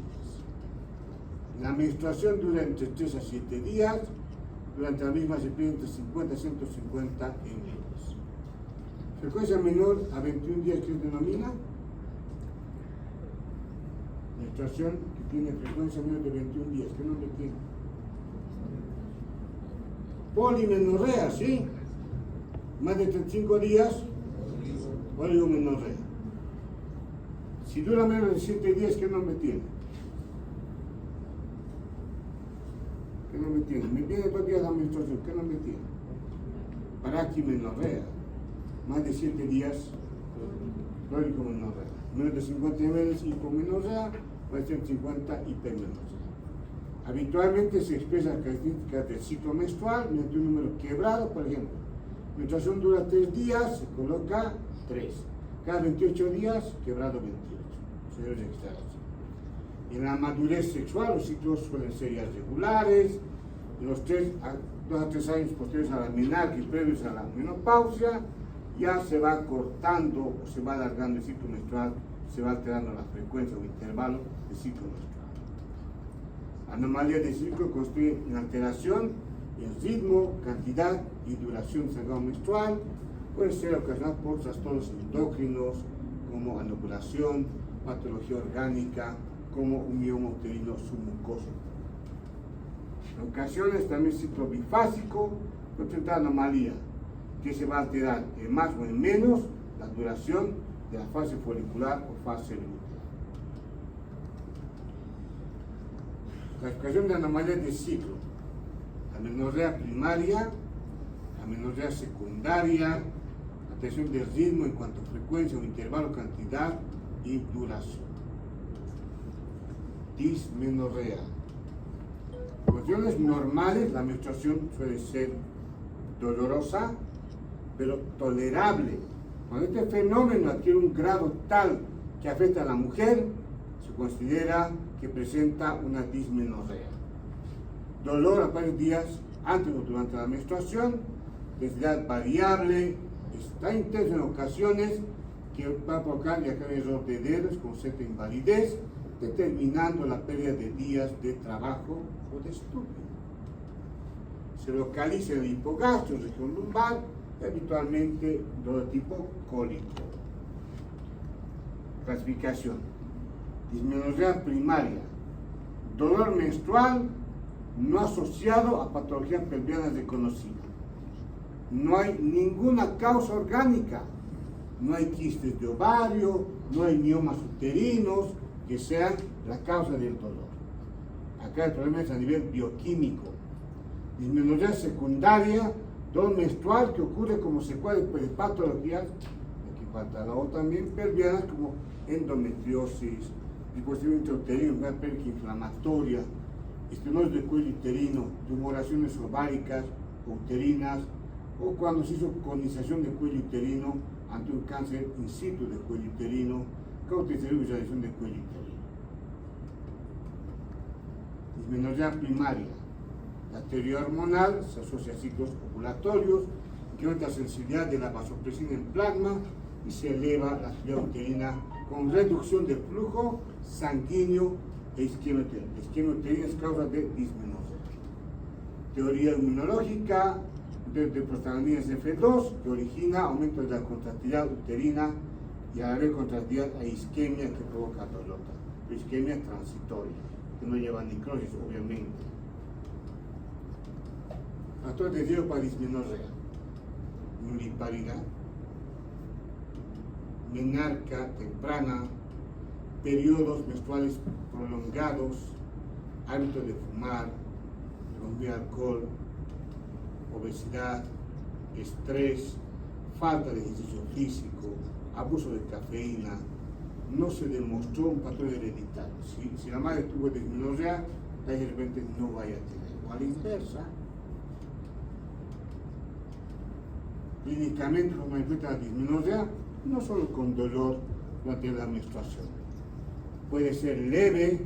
La menstruación dura entre 3 a 7 días, durante la misma se pide entre 50 y 150 ml. Frecuencia menor a 21 días, ¿qué se denomina? Menstruación que tiene frecuencia menor de 21 días, ¿qué nombre tiene? Polimenorrea, ¿sí? Más de 35 días, polimenorrea. Si dura menos de 7 días, ¿qué nombre tiene? ¿Qué nombre tiene? Me viene 2 días la menstruación, ¿qué nombre tiene? Paraquimenorrea. Más de 7 días, cloricomenorrea. Menos de 50 ml hipomenorrea, más de 150 hipermenorrea. Habitualmente se expresan características del ciclo menstrual mediante un número quebrado, por ejemplo. Menstruación dura 3 días, se coloca 3. Cada 28 días, quebrado 28. Se debe registrar así. En la madurez sexual, los ciclos suelen ser irregulares. En los 2 a 3 años posteriores a la menarquia y previos a la menopausia, ya se va cortando o se va alargando el ciclo menstrual, se va alterando la frecuencia o intervalo del ciclo menstrual. Anomalías del ciclo constituyen una alteración en ritmo, cantidad y duración del sangrado menstrual. Puede ser ocasionada por trastornos endocrinos como anovulación, patología orgánica, como un mioma uterino submucoso. En ocasiones también ciclo bifásico presenta anomalía que se va a alterar en más o en menos la duración de la fase folicular o fase lútea. Clasificación de anomalías de ciclo: amenorrea primaria, amenorrea secundaria, alteración del ritmo en cuanto a frecuencia o intervalo, cantidad y duración. Dismenorrea. En condiciones normales la menstruación suele ser dolorosa, pero tolerable. Cuando este fenómeno adquiere un grado tal que afecta a la mujer, se considera que presenta una dismenorrea. Dolor a varios días antes o durante la menstruación, densidad variable, está intenso en ocasiones que va a provocar ya que error de dedos con cierta invalidez, determinando la pérdida de días de trabajo o de estudio. Se localiza en el hipogastrio, región lumbar, y habitualmente de tipo cólico. Clasificación: dismenorrea primaria, dolor menstrual no asociado a patología pelviana reconocida. No hay ninguna causa orgánica, no hay quistes de ovario, no hay miomas uterinos que sean la causa del dolor. Acá el problema es a nivel bioquímico. Dismenorrea secundaria, dolor menstrual que ocurre como secuela de patologías, aquí falta la otra también, pelvianas como endometriosis, dispositivo intrauterino, una pelvis inflamatoria, estenosis del cuello uterino, tumoraciones ováricas o uterinas, o cuando se hizo colonización del cuello uterino ante un cáncer in situ del cuello uterino, cautelación y visualización del cuello uterino. Dismenorrea primaria. La teoría hormonal se asocia a ciclos ovulatorios, que aumenta la sensibilidad de la vasopresina en plasma y se eleva la actividad uterina con reducción del flujo sanguíneo e isquemia uterina. La isquemia uterina es causa de dismenorrea. Teoría inmunológica de prostaglandina F2, que origina aumento de la contractilidad uterina y a la vez contractilidad e isquemia que provoca dolor. Pero isquemia transitoria, que no lleva a necrosis, obviamente. Factor de riesgo para dismenorrea: nulliparidad, menarca temprana, periodos menstruales prolongados, hábito de fumar, de consumir alcohol, obesidad, estrés, falta de ejercicio físico, abuso de cafeína. No se demostró un patrón hereditario. Si la madre tuvo dismenorrea, de repente no vaya a tener. O a la inversa. Clínicamente se manifiesta la dismenorrea no solo con dolor durante la menstruación. Puede ser leve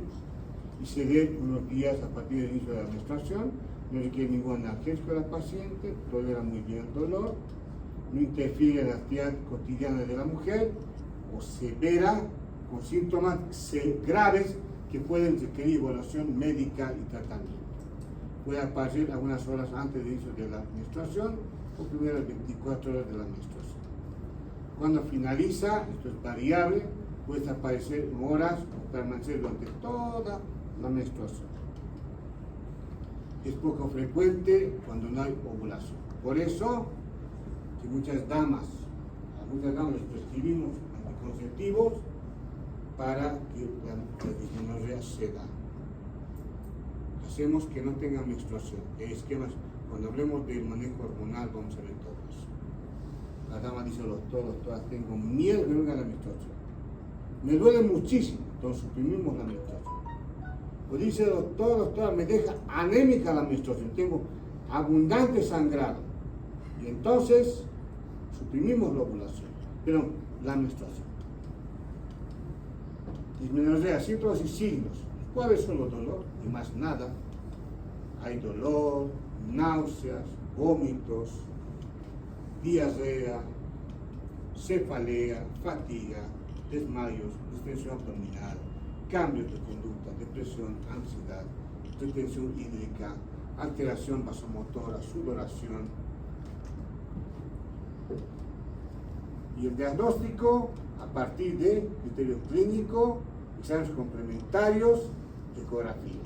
y se dé unos días a partir del inicio de la menstruación, no requiere ningún analgésico a la paciente, tolera muy bien el dolor, no interfiere en la actividad cotidiana de la mujer, o severa, con síntomas graves que pueden requerir evaluación médica y tratamiento. puede aparecer algunas horas antes del inicio de la menstruación o primeras 24 horas de la menstruación. Cuando finaliza, esto es variable, puede aparecer en horas o permanecer durante toda la menstruación. Es poco frecuente cuando no hay ovulación. Por eso, que muchas damas les prescribimos anticonceptivos para que la dismenorrea se da. Hacemos que no tengan menstruación. Esquemas, cuando hablemos del manejo hormonal vamos a ver todo eso. La dama dice, todas tengo miedo que venga la menstruación. Me duele muchísimo, entonces suprimimos la menstruación. Pues dice doctora, me deja anémica la menstruación, tengo abundante sangrado. Y entonces suprimimos la ovulación, pero la menstruación. Dismenorrea, síntomas y signos. ¿Cuáles son los dolores? Y más nada. Hay dolor, náuseas, vómitos, diarrea, cefalea, fatiga, desmayos, distensión abdominal, cambios de conducta, depresión, ansiedad, retención hídrica, alteración vasomotora, sudoración. Y el diagnóstico a partir de criterio clínico, exámenes complementarios, ecografía.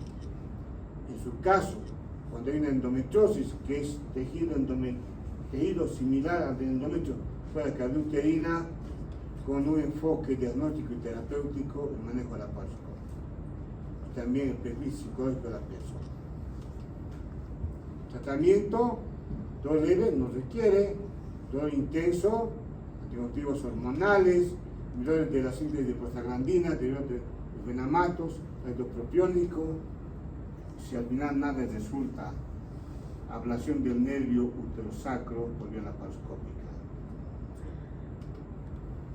En su caso, cuando hay una endometriosis, que es tejido similar al del endometrio, fuera caudeuterina, con un enfoque diagnóstico y terapéutico, el manejo de la paroscopia. También el perfil psicológico de la persona. Tratamiento, dolor leve no requiere, dolor intenso, anticonceptivos hormonales, inhibidores de la síntesis de prostaglandina, derivados de fenamatos, ácido propiónico. Si al final nada resulta, ablación del nervio uterosacro por vía laparoscópica.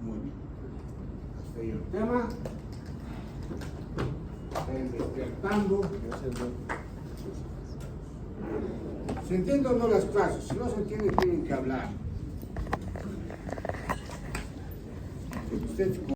Muy bien. Hasta ahí el tema. Están despertando. ¿Se entienden o no las clases? Si no se entienden, tienen que hablar. Usted